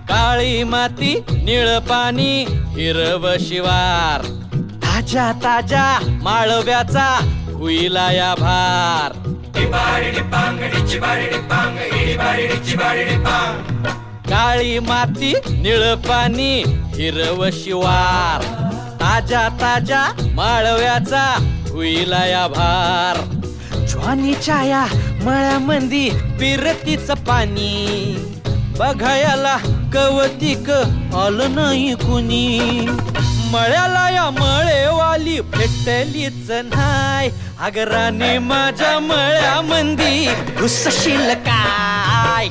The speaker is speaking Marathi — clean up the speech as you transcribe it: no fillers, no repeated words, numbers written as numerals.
काळी माती निळ पाणी हिरव शिवार, ताज्या ताज्या माळव्याचा हुईला या भार. काळी माती निळ पाणी हिरव शिवार, ताज्या ताज्या माळव्याचा हुईला या भार. ज्वानीच्या या मळ्यामंदी पिरतीच पाणी, बघायला कवतिक आलं नाही कुणी. मळ्याला या मळेवाली भेटलीच नाय, अगराने माझ्या मळ्यामंदी घुसशील काय.